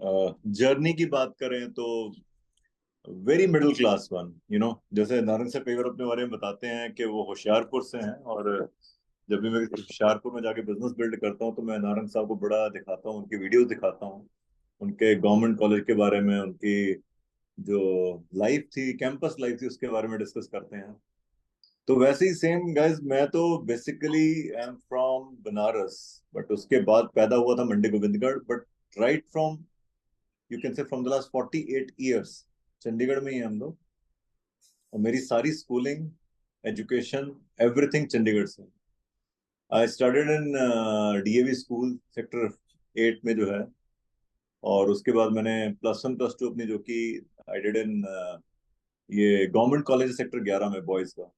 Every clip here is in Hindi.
जर्नी की बात करें तो वेरी मिडिल क्लास वन, जैसे नारंग से कई बार अपने बारे में बताते हैं कि वो होशियारपुर से हैं। और जब भी मैं होशियारपुर में जाके बिजनेस बिल्ड करता हूँ तो मैं नारंग साहब को बड़ा दिखाता हूँ, उनकी वीडियोस दिखाता हूँ, उनके गवर्नमेंट कॉलेज के बारे में, उनकी जो लाइफ थी, कैंपस लाइफ थी, उसके बारे में डिस्कस करते हैं। तो वैसे ही सेम गाइस, मैं तो basically I am from Banaras, but उसके बाद पैदा हुआ था Mandi Gobindgarh. But right from, you can say from the last 48 years Chandigarh में ही हैं हम लोग। और मेरी सारी स्कूलिंग, एजुकेशन, एवरीथिंग चंडीगढ़ से। I started in DAV school sector 8 में जो है। और उसके बाद मैंने +1 +2 अपनी जो कि आई डिड इन ये गवर्नमेंट कॉलेज सेक्टर 11 में बॉयज का।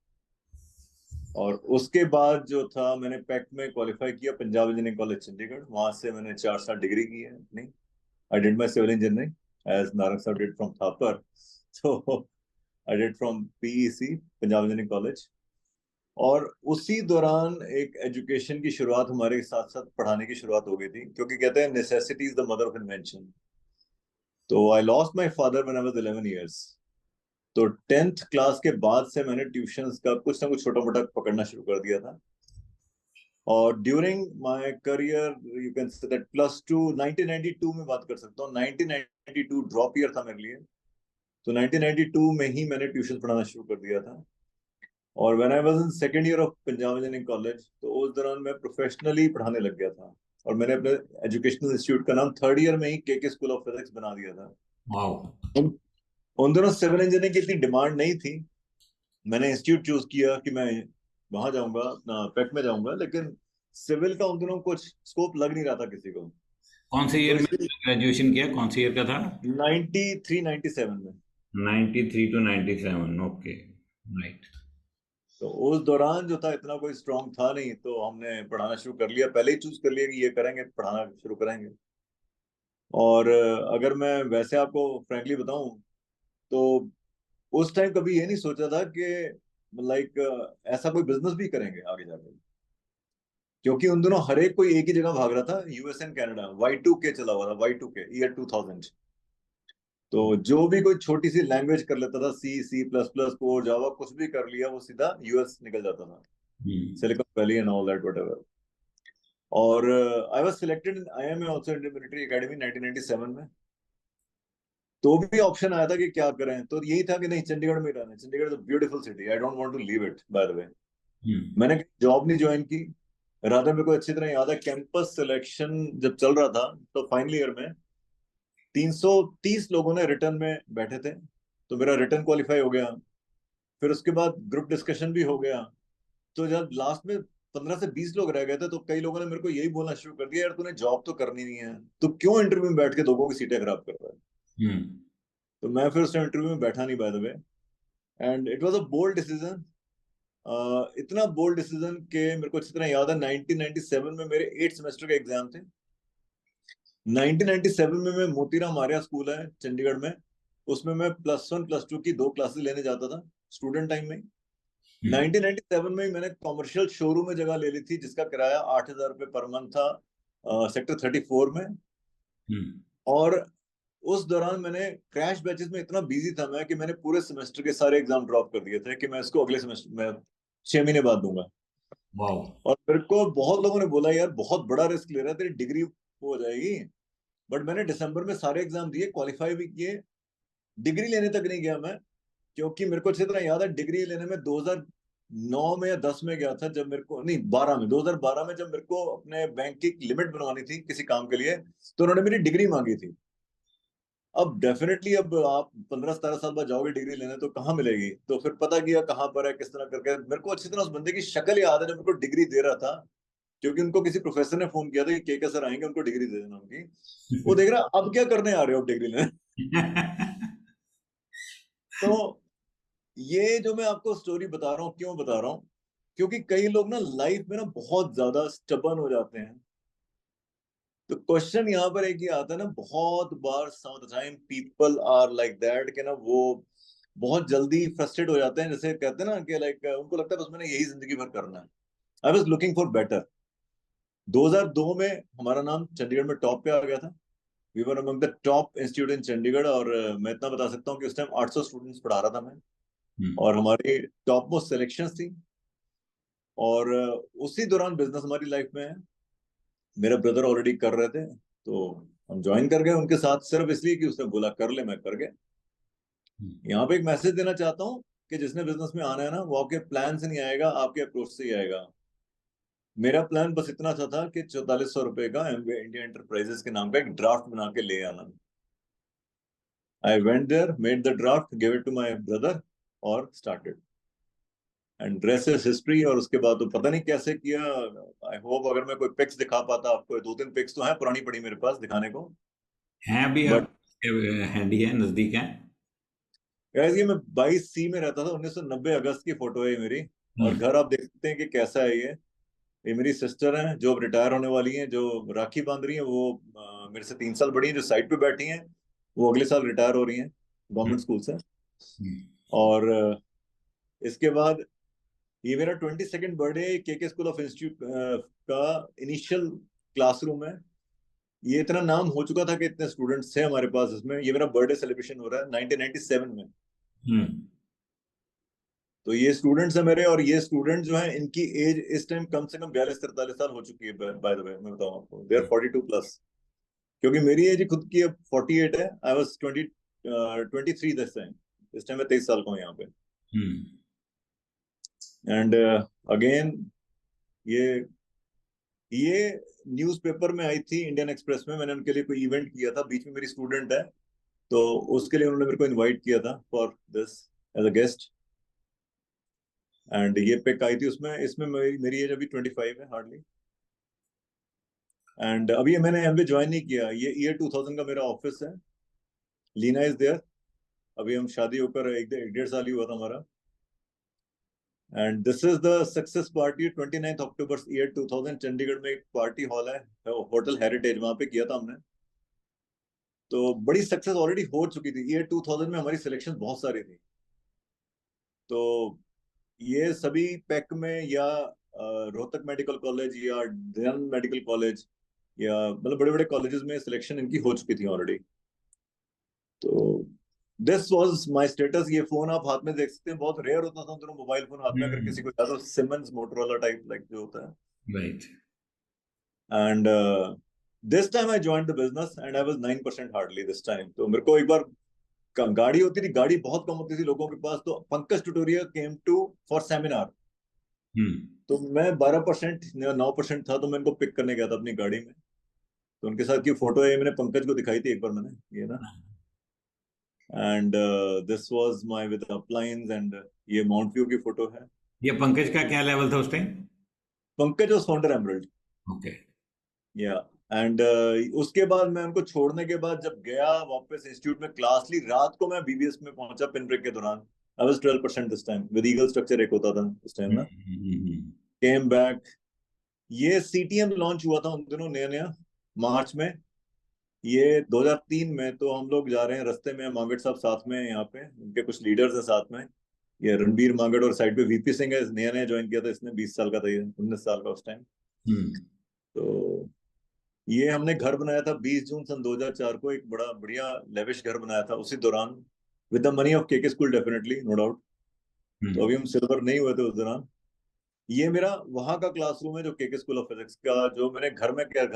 और उसके बाद जो था, मैंने पैक्ट में क्वालिफाई किया, पंजाब इंजीनियरिंग कॉलेज चंडीगढ़। वहां से मैंने 4 साल डिग्री की है अपनी। I did my civil engineering as Narang साहब डिड फ्रॉम थापर। तो I did from PEC, Punjab engineering college. और उसी दौरान एक एजुकेशन की शुरुआत हमारे साथ साथ पढ़ाने की शुरुआत हो गई थी, क्योंकि कहते हैं necessity is the mother of invention. तो I lost my father when I was 11 years. तो 10th क्लास के बाद से मैंने ट्यूशंस का कुछ ना कुछ छोटा मोटा पकड़ना शुरू कर दिया था। और during my career, you can say that +2, 1992 में बात कर सकता हूँ। 1992 ड्रॉप ईयर था मेरे लिए। तो 1992 में ही मैंने ट्यूशन पढ़ाना शुरू कर दिया था। और when I was in second year of Punjab engineering college, तो उस दौरान मैं प्रोफेशनली पढ़ाने लग गया था। और मैंने अपने एजुकेशनल इंस्टीट्यूट का नाम थर्ड ईयर में ही के स्कूल ऑफ फिजिक्स बना दिया था। वाओ। उन, उन दिनों सिविल इंजीनियरिंग की इतनी डिमांड नहीं थी। मैंने इंस्टीट्यूट चूज किया कि मैं वहां जाऊंगा, अपना पेट में जाऊंगा, लेकिन सिविल का उन दिनों कुछ स्कोप लग नहीं रहा था किसी को। कौन से तो ईयर में इसलिए ग्रेजुएशन किया, कौन से ईयर का था? 93 97 में। 93 to 97, ओके। राइट। तो उस दौरान जो था, इतना कोई स्ट्रांग था नहीं, तो हमने पढ़ाना शुरू कर लिया, पहले ही चूज कर लिया कि ये करेंगे, पढ़ाना शुरू करेंगे। और अगर मैं वैसे आपको फ्रैंकली बताऊं, तो उस टाइम कभी ये नहीं सोचा था कि लाइक ऐसा कोई बिजनेस भी करेंगे आगे जाकर। क्योंकि उन दिनों हर एक कोई एक ही जगह भाग रहा था, यूएस एंड कनाडा। Y2K चला हुआ था, Y2K ईयर 2000। तो जो भी कोई छोटी सी लैंग्वेज कर लेता था, C++, कोर, जावा, कुछ भी कर लिया, वो सीधा यूएस निकल जाता था, hmm. Silicon Valley and all that whatever. और I was selected in IMA also, Indian Military Academy, 1997 में। तो भी ऑप्शन आया था कि क्या करें, तो यही था कि नहीं, चंडीगढ़ में ही रहना है। Chandigarh is a beautiful city, I don't want to leave it by the way. Hmm. मैंने जॉब नहीं ज्वाइन की। राधा, मेरे को अच्छी तरह याद है, कैंपस सिलेक्शन जब चल रहा था, तो फाइनल ईयर में 330 लोगों ने रिटर्न में बैठे थे। तो मेरा रिटर्न क्वालिफाई हो गया। फिर उसके बाद ग्रुप डिस्कशन भी हो गया। तो जब लास्ट में 15 से 20 लोग रह गए थे, तो कई लोगों ने मेरे को यही बोलना शुरू कर दिया, यार तूने जॉब तो करनी नहीं है, तो क्यों इंटरव्यू में बैठ के लोगों की सीटें खराब कर रहा है। हम्म। तो मैं फिर उस टाइम इंटरव्यू में बैठा नहीं, by the way. And it was a bold decision. इतना बोल्ड डिसीजन के मेरे को अच्छी तरह याद है, 1997 में मेरे 8 सेमेस्टर के एग्जाम थे। 1997 में मैं मोतीराम आर्या स्कूल है चंडीगढ़ में, उसमें मैं +1 +2 की 2 क्लासेस लेने जाता था, स्टूडेंट टाइम में। हम्म। 1997 में ही मैंने कॉमर्शियल शोरूम में जगह ले ली थी, जिसका किराया 8,000 रुपये पर मंथ था, सेक्टर 34 में। हम्म। और उस दौरान मैंने क्रैश बैचेस में इतना बिजी था मैं, कि मैंने पूरे सेमेस्टर के सारे एग्जाम ड्रॉप कर दिए थे, कि मैं इसको अगले सेमेस्टर में 6 महीने बाद दूंगा। वाओ। और मेरे को बहुत लोगों ने बोला, यार बहुत बड़ा रिस्क ले रहा है, तेरी डिग्री हो जाएगी। बट मैंने दिसंबर में सारे एग्जाम दिए, क्वालिफाई भी किए। डिग्री लेने तक नहीं गया मैं, क्योंकि मेरे को अच्छी तरह याद है, डिग्री लेने में 2009 में या 10 में गया था, जब मेरे को, नहीं 12 में, 2012 में जब मेरे को अपने बैंक की लिमिट बनवानी थी किसी काम के लिए, तो उन्होंने मेरी डिग्री मांगी थी। अब डेफिनेटली, अब आप 15 17 साल बाद जाओगे डिग्री लेने, तो कहाँ मिलेगी। तो फिर पता किया कहाँ पर है, किस तरह करके। मेरे को अच्छी तरह उस बंदे की शक्ल याद है, जब मेरे को डिग्री दे रहा था। क्योंकि उनको किसी प्रोफेसर ने फोन किया था कि के सर आएंगे, उनको डिग्री दे देना उनकी। वो देख रहा, अब क्या करने आ रहे हो डिग्री लेने। तो ये जो मैं आपको स्टोरी बता रहा हूँ, क्यों बता रहा हूँ, क्योंकि कई लोग ना लाइफ में ना बहुत ज्यादा स्टबन हो जाते हैं। तो क्वेश्चन यहाँ पर एक ही आता है ना, बहुत बार some of the time people are like that, कि ना वो बहुत जल्दी फ्रस्ट्रेट हो जाते हैं। जैसे कहते हैं ना कि लाइक उनको लगता है बस मैंने यही जिंदगी भर करना है। I was looking for better. 2002 में हमारा नाम चंडीगढ़ में टॉप पे आ गया था। We were among the top institute in Chandigarh, और मैं इतना बता सकता हूँ कि उस टाइम 800 स्टूडेंट्स पढ़ा रहा था मैं, हम्म। और हमारी टॉप मोस्ट सिलेक्शंस थी। और उसी दौरान बिजनेस हमारी लाइफ में है, मेरे ब्रदर ऑलरेडी कर रहे थे, तो हम ज्वाइन कर गए उनके साथ, सिर्फ इसलिए कि उसने बोला कर ले, मैं कर गया। यहाँ पे एक मैसेज देना चाहता हूँ कि जिसने बिजनेस में आना है ना, वो आपके प्लान से नहीं आएगा, आपके अप्रोच से ही आएगा। मेरा प्लान बस इतना सा था कि 4400 रुपए का एमवे इंडिया एंटरप्राइजेस के नाम का एक ड्राफ्ट बना के ले आना। I went there, made the draft, give it to my brother, और started, and the rest is history. और उसके बाद तो पता नहीं कैसे किया। आई होप अगर मैं कोई पिक्स दिखा पाता आपको, दो तीन पिक्स तो हैं पुरानी पड़ी मेरे पास दिखाने को। हैं अभी बट आप हैंडी है, नजदीक है? गाइस, ये मैं 22C में रहता था, 1990 अगस्त की फोटो है ये मेरी। और हम्म। घर आप देख सकते हैं कि कैसा है ये मेरी सिस्टर हैं जो अब रिटायर होने वाली हैं, जो राखी बांध रही हैं, वो मेरे से 3 साल बड़ी हैं। जो साइड पे बैठी हैं, वो अगले साल रिटायर हो रही हैं हम्म। गवर्नमेंट स्कूल से। हम्म। और इसके बाद ये मेरा 22nd बर्थडे के स्कूल ऑफ इंस्टीट्यूट का इनिशियल क्लासरूम है। ये इतना नाम हो चुका था कि इतने स्टूडेंट्स थे हमारे पास इसमें। ये मेरा बर्थडे सेलिब्रेशन हो रहा है 1997 में। हम्म। तो ये स्टूडेंट्स हैं मेरे, और ये स्टूडेंट जो हैं इनकी एज इस टाइम कम से कम 42-43 साल हो चुकी है। बाय द वे मैं बताऊं आपको, दे आर 42+। क्योंकि मेरी एज खुद की अब 48 है। I was 23 this time. इस टाइम मैं 23 साल का हूँ यहाँ पे। हम्म। एंड अगेन, ये ये न्यूज़पेपर में आई थी, इंडियन एक्सप्रेस में। मैंने उनके लिए कोई इवेंट किया था, बीच में मेरी स्टूडेंट है, तो उसके लिए उन्होंने मेरे को इनवाइट किया था for this as a guest. And ये पिक आई थी उसमें। इसमें मेरी एज अभी 25 है हार्डली। एंड अभी मैंने एमबी ज्वाइन नहीं किया, ये ईयर 2000 का मेरा ऑफिस है। Leena is there. अभी हम शादी होकर एक डेढ़ साल ही हुआ था हमारा। And this is the success party, 29 October year 2000, Chandigarh में एक पार्टी हॉल है, होटल हेरिटेज, वहां पे किया था हमने। तो बड़ी सक्सेस ऑलरेडी हो चुकी थी। ईयर 2000 में हमारी सिलेक्शन बहुत सारी थी। तो ये सभी पैक में, या रोहतक मेडिकल कॉलेज, या दयानंद मेडिकल कॉलेज, या मतलब बड़े बड़े कॉलेजेस में सिलेक्शन इनकी हो चुकी थी ऑलरेडी। तो दिस वाज माय स्टेटस। ये फोन आप हाथ में देख सकते हैं, बहुत रेयर होता था दोनों मोबाइल फोन हाथ में अगर किसी हम्म। को था, तो सिमंस मोटरोला टाइप लाइक जो होता है। Right. And this time I joined the business and I was 9% hardly this time. तो मेरे को एक बार गाड़ी होती थी, गाड़ी बहुत कम होती थी लोगों के पास, तो पंकज टुटोरिया came to for seminar. Hmm. तो मैं 12% या 9% था, तो मैं इनको पिक करने गया था अपनी गाड़ी में। तो उनके साथ की फोटो है, मैंने पंकज को दिखाई थी एक बार मैंने, ये ना। And this was my with अपलाइंस, and ये माउंट व्यू की फोटो है। ये पंकज का क्या लेवल था उस time? Pankaj was founder emerald. Okay. या एंड उसके बाद मैं उनको छोड़ने के बाद जब गया वापस इंस्टीट्यूट में क्लास ली, रात को मैं बीबीएस में पहुंचा पिन ब्रेक के दौरान। I was 12% this time, with eagle structure एक होता था उस टाइम ना। Came back. ये सीटीएम लॉन्च हुआ था उन दिनों नया नया, मार्च में, ये 2003 में। तो हम लोग जा रहे हैं रास्ते में, मांगड़ साहब साथ में हैं, यहाँ पे उनके कुछ लीडर्स हैं साथ में। ये रणबीर मांगड़, और साइड पे वीपी सिंह है, नया नया ज्वाइन किया था इसने, 20 साल का था ये, 19 साल का उस टाइम। हम्म। तो ये हमने घर बनाया था 20 जून सन 2004 को, एक बड़ा बढ़िया लेविश घर बनाया था उसी दौरान, with the money of KK school, definitely, no doubt. तो हम्म। अभी हम सिल्वर नहीं हुए थे उस दौरान। ये मेरा वहां का क्लासरूम है, जो केके स्कूल ऑफ फिजिक्स का, जो मैंने घर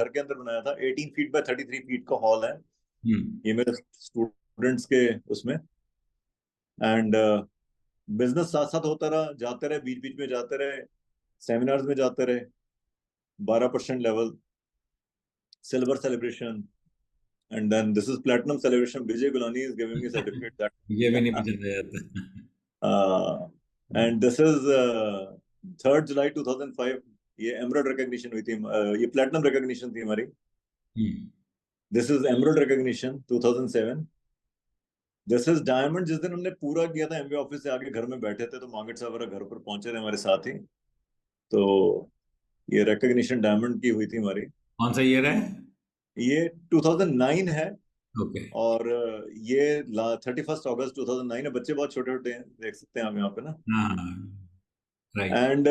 के अंदर बनाया था। 18 फीट बाय 33 फीट का हॉल है हम्म। ये मेरे स्टूडेंट्स के उसमें। एंड बिजनेस साथ साथ होता रहा, जाते रहे, बीच बीच में जाते रहे, सेमिनार्स में जाते रहे। 12% level, silver celebration, and then this is platinum celebration. Vijay Gulani is giving me certificate ये भी नहीं दैट। पसंद जाता। And this is 3 July 2005। ये एमरल्ड रिकॉग्निशन हुई थी, ये प्लेटिनम रिकॉग्निशन थी हमारी। Hmm. This is emerald recognition 2007। This is diamond. जिस दिन हमने पूरा किया था, एमबी ऑफिस से आगे घर में बैठे थे, तो मांगट साहब घर पर पहुंचे थे हमारे साथ ही। तो ये रिकॉग्निशन डायमंड की हुई थी हमारी। कौन सा ईयर है? ये 2009 है। ओके। और ये 31 अगस्त 2009 है। बच्चे बहुत छोटे छोटे हैं, देख सकते हैं आप यहाँ पे ना। हाँ। राइट। एंड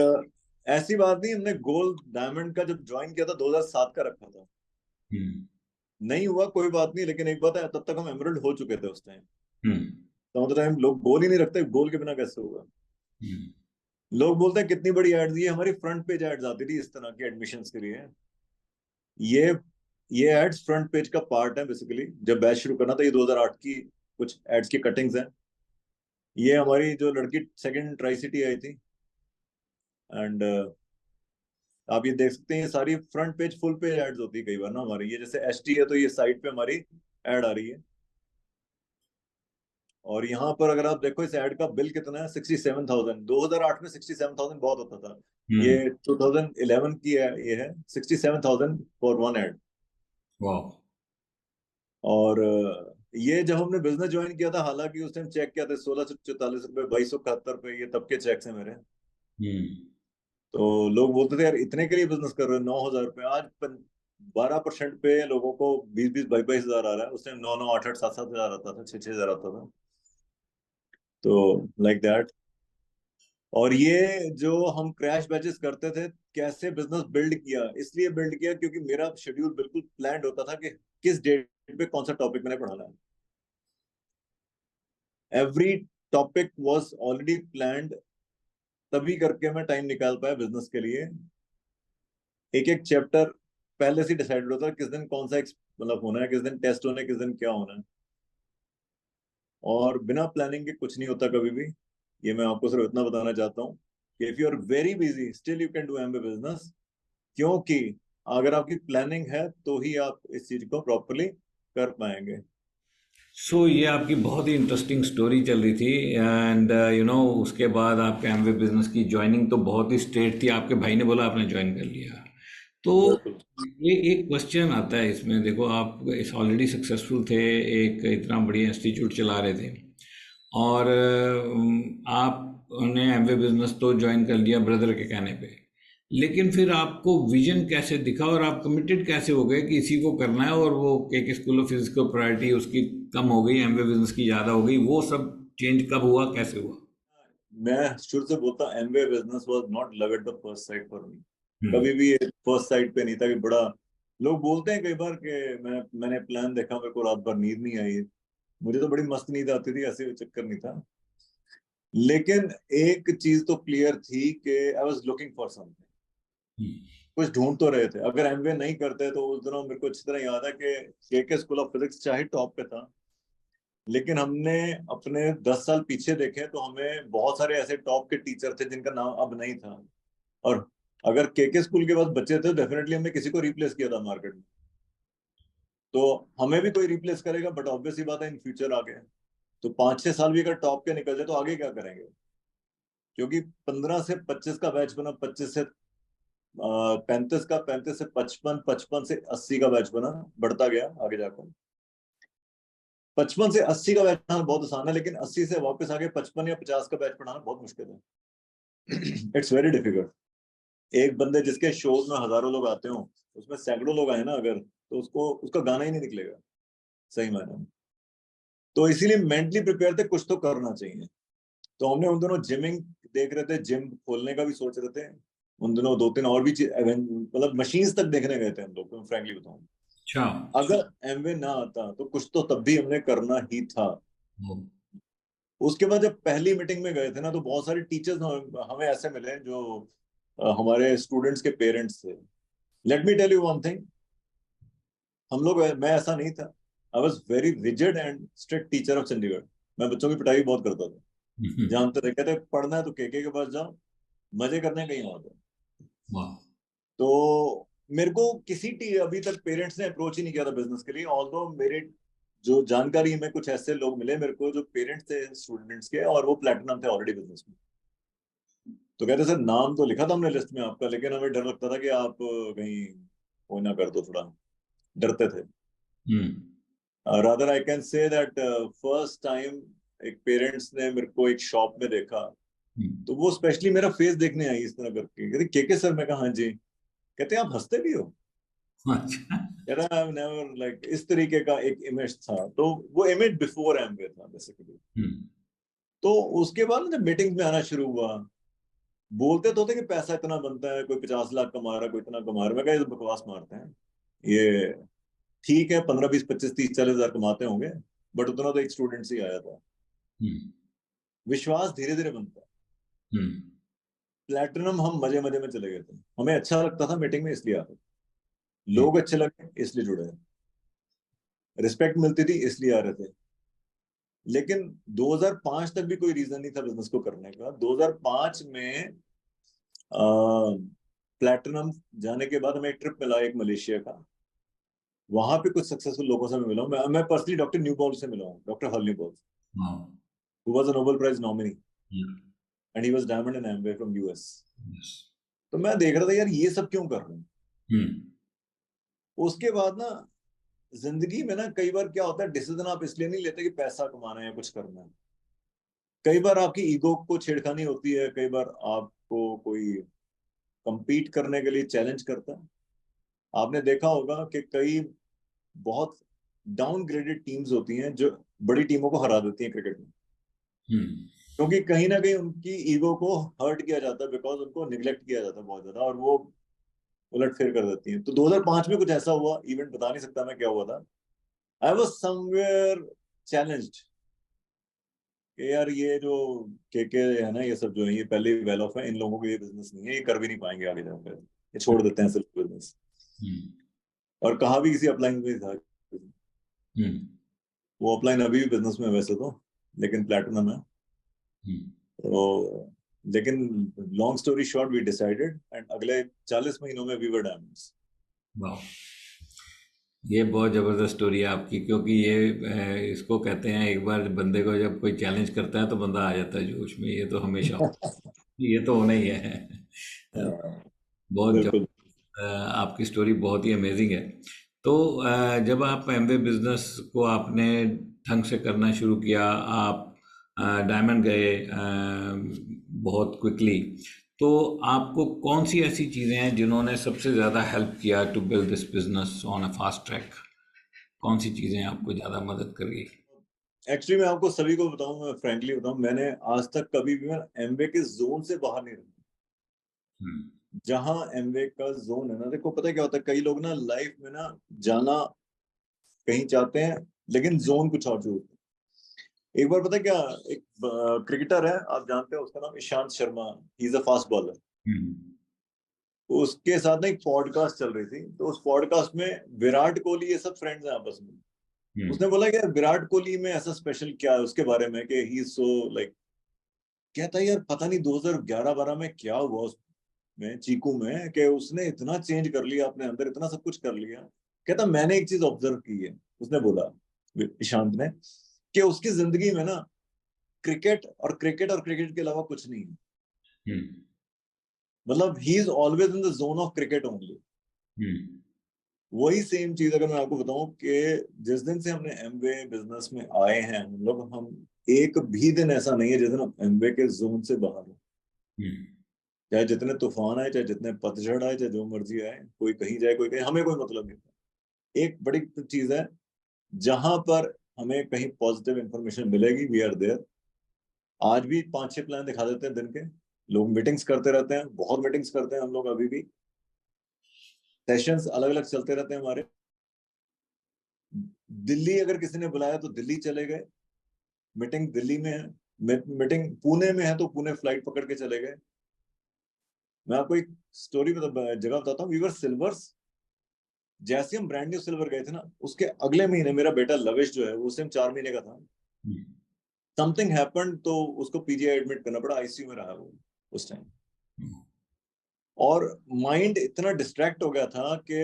ऐसी बात नहीं, हमने गोल्ड डायमंड का जब ज्वाइन किया था 2007 का रखा था। हम्म। नहीं हुआ कोई बात नहीं, लेकिन एक बात है, तब तक हम एमरल्ड हो चुके थे उस टाइम। हम्म। तो मतलब टाइम लोग गोल ही नहीं रखते, गोल के बिना कैसे होगा। हम्म। लोग बोलते हैं कितनी बड़ी एड्स, ये हमारी फ्रंट पेज एड्स आती थी इस तरह की एडमिशन्स के लिए। ये ये एड्स फ्रंट पेज का पार्ट है बेसिकली। जब बैच शुरू करना था, ये 2008 की कुछ एड्स की कटिंग्स हैं। ये हमारी जो लड़की सेकंड ट्राई सिटी आई थी, एंड आप ये देख सकते हैं, ये सारी front page full page ads होती है कई बार ना हमारी। ये जैसे एस टी है, तो ये साइड पे हमारी एड आ रही है। और यहाँ पर अगर आप देखो, इस एड का बिल कितना है, 67,000। 2008 में 67,000 बहुत होता था। ये हम्म। 2011 की है, ये है 67,000 फॉर वन एड। वाह। और ये जब हमने बिजनेस ज्वाइन किया था, हालांकि उस टाइम चेक किया था 1644 रुपए, 2271 रुपए, ये तब के चेक्स हैं मेरे। हम्म। तो लोग बोलते थे यार इतने के लिए बिजनेस कर रहे हो, 9,000 रुपए। आज 12% पे लोगों को 20-22 22 हजार आ रहा है। उस टाइम 9-9 8-8 7-7 हजार आता था, 6-6 हजार आता था। तो लाइक दैट। और ये जो हम क्रैश बैचेस करते थे, कैसे बिजनेस बिल्ड किया, इसलिए बिल्ड किया क्योंकि मेरा शेड्यूल बिल्कुल प्लान्ड होता था कि किस डेट पे कौन सा टॉपिक मैंने पढ़ाना है। Every topic was already planned. तभी करके मैं टाइम निकाल पाया बिजनेस के लिए। एक एक चैप्टर पहले से डिसाइडेड होता है किस दिन कौन सा मतलब होना है, किस दिन टेस्ट होना है, किस दिन क्या होना है। और बिना प्लानिंग के कुछ नहीं होता कभी भी। ये मैं आपको सिर्फ इतना बताना चाहता हूँ कि if you are very busy still you can do MBA business. क्योंकि अगर आपकी प्लानिंग है तो ही आप इस चीज को प्रॉपरली कर पाएंगे। सो ये आपकी बहुत ही इंटरेस्टिंग स्टोरी चल रही थी, एंड उसके बाद आपके एमवे बिजनेस की ज्वाइनिंग तो बहुत ही स्ट्रेट थी, आपके भाई ने बोला आपने ज्वाइन कर लिया। तो बिल्कुल। ये एक क्वेश्चन आता है इसमें, देखो आप इस ऑलरेडी सक्सेसफुल थे, एक इतना बढ़िया इंस्टीट्यूट चला रहे थे, और आपने एमवे बिजनेस तो ज्वाइन कर लिया ब्रदर के कहने पे, लेकिन फिर आपको विजन कैसे दिखा और आप कमिटेड कैसे हो गए कि इसी को करना है, और वो के स्कूल ऑफ फिजिक्स को प्रायोरिटी उसकी कम हो गई, एमवे बिजनेस की ज़्यादा हो गई, वो सब चेंज कब हुआ, कैसे हुआ? मैं शुरू से बोलता MBA business was not love at the first sight for me. Hmm. कभी भी ये फर्स्ट साइट पे नहीं था कि बड़ा। लोग बोलते हैं कई बार कि मैंने प्लान देखा, मेरे को रात भर नींद नहीं आई। मुझे तो बड़ी मस्त नींद आती थी, ऐसे चक्कर नहीं था। लेकिन एक चीज तो क्लियर थी कि I was looking for something. Hmm. कुछ ढूंढ तो रहे थे। अगर एमबीए नहीं करते तो उस दिनों मेरे को अच्छी तरह याद है कि के स्कूल ऑफ फिजिक्स चाहे टॉप पे था, लेकिन हमने अपने 10 साल पीछे देखे तो हमें बहुत सारे ऐसे टॉप के टीचर थे जिनका नाम अब नहीं था। और अगर के स्कूल के पास बच्चे थे, डेफिनेटली हमने किसी को रिप्लेस किया था मार्केट में। तो हमें भी कोई रिप्लेस करेगा, बट ऑब्वियस ही बात है इन फ्यूचर आगे। तो 5-6 साल भी अगर टॉप के निकल जाए तो आगे क्या करेंगे। क्योंकि 15 से 25 का बैच बना, 25 से 35 का, 35 से 55, 55 से 80 का बैच बना, बढ़ता गया आगे जाकर। 55 से 80 का बैच पढ़ाना बहुत आसान है, लेकिन 80 से वापस आगे 55 या 50 का बैच पढ़ाना बहुत मुश्किल है। It's very difficult. एक बंदे जिसके शोज में हजारों लोग आते हो, उसमें सैकड़ों लोग आए ना अगर, तो उसको उसका गाना ही नहीं निकलेगा सही मायने में। तो इसीलिए मेंटली प्रिपेयर थे, कुछ तो करना चाहिए। तो हमने उन दिनों जिमिंग देख रहे थे, जिम खोलने का भी सोच रहे थे। उन दिनों 2-3 और भी मतलब मशीन्स तक देखने गए थे हम लोग, फ्रैंकली बताऊं। अच्छा। अगर एमवे ना आता तो कुछ तो तब भी हमने करना ही था। हम्म। उसके बाद जब पहली मीटिंग में गए थे ना, तो बहुत सारे टीचर्स हमें ऐसे मिले जो हमारे स्टूडेंट्स के पेरेंट्स थे। Let me tell you one thing. हम लोग, मैं ऐसा नहीं था। I was very rigid and strict teacher of Chandigarh. मैं बच्चों की पिटाई बहुत करता था। जानते थे, कहते पढ़ना है तो के पास जाओ, मजे करने कहीं और जाओ। वाह। तो मेरे को किसी अभी तक पेरेंट्स ने अप्रोच ही नहीं किया था बिजनेस के लिए। ऑल्दो मेरे जो जानकारी में कुछ ऐसे लोग मिले मेरे को जो पेरेंट्स थे स्टूडेंट्स के, और वो प्लेटिनम थे ऑलरेडी बिजनेस में। तो कहते सर नाम तो लिखा था हमने लिस्ट में आपका, लेकिन हमें डर लगता था कि आप कहीं वो ना कर दो, थोड़ा डरते थे। Hmm. Rather I can say that first time एक पेरेंट्स ने मेरे को एक शॉप में देखा, हम्म। तो वो स्पेशली मेरा फेस देखने आई इस तरह करके, कहते के सर। मैं कहा हाँ जी। कहते आप हंसते भी हो। अच्छा। कहता आई नेवर लाइक, इस तरीके का एक इमेज था। तो वो इमेज बिफोर एमवे था बेसिकली। हम्म। तो उसके बाद ना जब मीटिंग में आना शुरू हुआ, बोलते तो थे कि पैसा इतना बनता है, कोई 50 लाख कमा रहा है, कोई इतना कमा रहा है। मैं कहा ये तो बकवास मारते हैं ये। ठीक है 15 20 25 30 40 हजार कमाते होंगे, बट उतना तो एक स्टूडेंट से ही आया था। हम्म। विश्वास धीरे धीरे बनता है। हम्म। प्लेटिनम हम मजे मजे में चले गए थे, हमें अच्छा लगता था मीटिंग में इसलिए आते थे, हम्म। लोग अच्छे लगे इसलिए जुड़े, रिस्पेक्ट मिलती थी इसलिए आ रहे थे। लेकिन 2005 तक भी कोई रीजन नहीं था बिजनेस को करने का। 2005 में प्लेटिनम जाने के बाद हमें एक ट्रिप मिला एक मलेशिया का। वहां पे कुछ सक्सेसफुल लोगों से मैं मिला हूं। मैं पर्सनली डॉक्टर न्यूबॉल से मिला हूँ, डॉक्टर हल न्यूबॉल, हाँ। Who was a Nobel prize nominee hmm. And he was diamond in Amway from US. Yes. तो मैं देख रहा था यार ये सब क्यों कर रहे हैं। हम्म। उसके बाद ना जिंदगी में ना कई बार क्या होता है, डिसीजन आप इसलिए नहीं लेते कि पैसा कमाना है या कुछ करना है। कई बार आपकी ईगो को छेड़खानी होती है, कई बार आपको कोई compete करने के लिए चैलेंज करता है। आपने देखा होगा कि कई बहुत डाउनग्रेडेड टीम्स होती हैं जो बड़ी टीमों को हरा देती हैं क्रिकेट में, हम्म। क्योंकि कहीं ना कहीं उनकी ईगो को हर्ट किया जाता है, बिकॉज उनको निग्लेक्ट किया जाता है बहुत ज्यादा, और वो उलट फेर कर देती हैं। तो 2005 में कुछ ऐसा हुआ, इवेंट बता नहीं सकता मैं क्या हुआ था। आई वॉज समवेयर चैलेंज्ड कि यार ये जो के है ना, ये सब जो है ये पहले ही वेल ऑफ है, इन लोगों को ये बिजनेस नहीं है, ये कर भी नहीं पाएंगे आगे जाकर, ये छोड़ देते हैं सिर्फ बिजनेस। हम्म। और कहा भी किसी अपलाइन में ही था। हम्म। वो अपलाइन अभी भी बिजनेस में है वैसे तो, लेकिन प्लेटिनम है। हम्म। तो लेकिन long story short we decided, and अगले 40 महीनों में वी वर डायमंड्स। वाह। ये बहुत ज़बरदस्त स्टोरी है आपकी, क्योंकि ये इसको कहते हैं, एक बार बंदे को जब कोई चैलेंज करता है तो बंदा आ जाता है जोश में। ये तो हमेशा ये तो होना ही है। बहुत बिल्कुल। आपकी स्टोरी बहुत ही अमेजिंग है। तो जब आप एमवे बिजनेस को आपने ढंग से करना शुरू किया, आप डायमंड गए बहुत क्विकली, तो आपको कौन सी ऐसी चीज़ें हैं जिन्होंने सबसे ज़्यादा हेल्प किया to build this business on a fast track? कौन सी चीज़ें आपको ज़्यादा मदद कर गई? एक्चुअली मैं आपको सभी को बताऊं, मैं फ्रैंकली बताऊं, मैंने आज तक कभी भी मैं एमवे के जोन से बाहर नहीं रहा। हम्म। जहां एमवे का जोन है ना, देखो पता है क्या होता है, कई लोग ना लाइफ में ना जाना कहीं चाहते हैं, लेकिन जोन कुछ और जोड़ते हैं। एक बार पता है क्या, एक क्रिकेटर है आप जानते हो, उसका नाम Ishant Sharma, he is a fast bowler. Hmm. उसके साथ ना एक पॉडकास्ट चल रही थी, तो उस पॉडकास्ट में विराट कोहली ये सब फ्रेंड्स हैं आपस में। हम्म। उसने बोला कि यार विराट कोहली में ऐसा स्पेशल क्या है उसके बारे में कि ही सो लाइक, कहता है यार पता नहीं 2011-12 में क्या हुआ उसमें, चीकू में, कि उसने इतना चेंज कर लिया अपने अंदर, इतना सब कुछ कर लिया। कहता मैंने एक चीज ऑब्जर्व की है, उसने बोला ईशांत ने, कि उसकी जिंदगी में ना क्रिकेट और क्रिकेट के अलावा कुछ नहीं है। हम्म। मतलब he is always in the zone of cricket only. Hmm. वही सेम चीज अगर मैं आपको बताऊं कि जिस दिन से हमने एमवे बिजनेस में आए हैं हम एक भी दिन ऐसा नहीं है जिस दिन हम एमवे के जोन से बाहर हो। हम्म। चाहे जितने तूफान आए, चाहे जितने पतझड़ आए, चाहे जो मर्जी आए, कोई कहीं जाए कोई कहीं, हमें कोई मतलब नहीं था। एक बड़ी चीज है, जहां पर हमें कहीं पॉजिटिव इंफॉर्मेशन मिलेगी वी आर देयर। आज भी 5-6 प्लान दिखा देते हैं दिन के, लोग मीटिंग्स करते रहते हैं, बहुत मीटिंग्स करते हैं हम लोग अभी भी, सेशंस अलग अलग चलते रहते हैं हमारे। दिल्ली अगर किसी ने बुलाया तो दिल्ली चले गए, मीटिंग दिल्ली में है, मीटिंग पुणे में है तो पुणे फ्लाइट पकड़ के चले गए। मैं आपको एक स्टोरी जगह बताता हूँ, वीवर सिल्वर्स, जैसे हम ब्रांड न्यू सिल्वर गए थे ना, उसके अगले महीने मेरा बेटा लविश जो है वो सेम 4 महीने का था, हम्म। समथिंग हैपेंड, तो उसको पीजीआई एडमिट करना पड़ा, आईसीयू में रहा वो उस टाइम। और माइंड इतना डिस्ट्रैक्ट हो गया था कि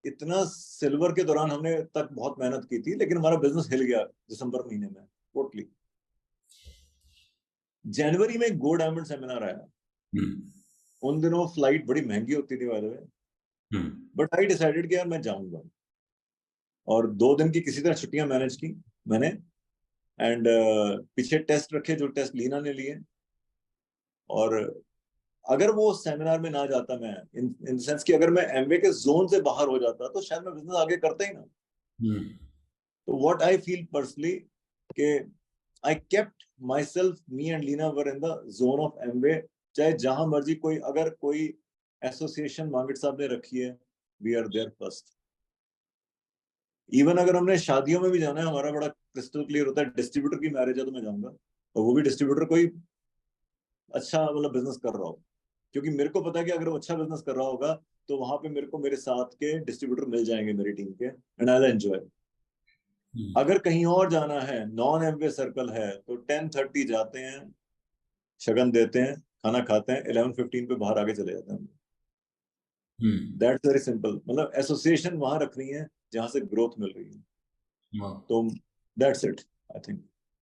इतना सिल्वर के दौरान हमने तक बहुत मेहनत की थी, लेकिन हमारा बिजनेस हिल गया दिसंबर महीने में टोटली। जनवरी में एक गो डायमंड सेमिनार आया। हम्म। उन दिनों फ्लाइट बड़ी महंगी होती थी bye the way, hmm. But I decided कि यार मैं जाऊंगा। और 2 दिन की किसी तरह छुट्टियां मैनेज की मैंने, एंड पीछे टेस्ट रखे जो टेस्ट लीना ने लिए। और अगर वो सेमिनार में ना जाता मैं, इन सेंस कि अगर मैं एमवे के जोन से बाहर हो जाता, तो शायद मैं बिजनेस आगे करता ही ना। हम्म। तो व्हाट आई फील पर्सनली कि I kept myself, me and Leena were in the zone of Amway. चाहे जहां मर्जी कोई, अगर कोई एसोसिएशन मांगट साहब ने रखी है, we are there first. Even अगर हमने शादियों में भी जाना है, हमारा बड़ा क्रिस्टल क्लियर होता है, डिस्ट्रीब्यूटर की मैरिज है तो मैं जाऊंगा, और वो भी डिस्ट्रीब्यूटर कोई अच्छा मतलब बिजनेस कर रहा हो, क्योंकि मेरे को पता है कि अगर वो अच्छा बिजनेस कर रहा होगा तो वहां पे मेरे को मेरे साथ के डिस्ट्रीब्यूटर मिल जाएंगे मेरी टीम के, एंड आई विल एंजॉय। अगर कहीं और जाना है, नॉन एमवे सर्कल है, तो 10:30 जाते हैं, शगन देते हैं, खाना खाते हैं, 11:15 पे बाहर आके चले जाते हैं। हम्म। दैट्स वेरी सिंपल, मतलब एसोसिएशन वहां रखनी है जहां से ग्रोथ मिल रही है, वाह। तो दैट्स इट आई थिंक।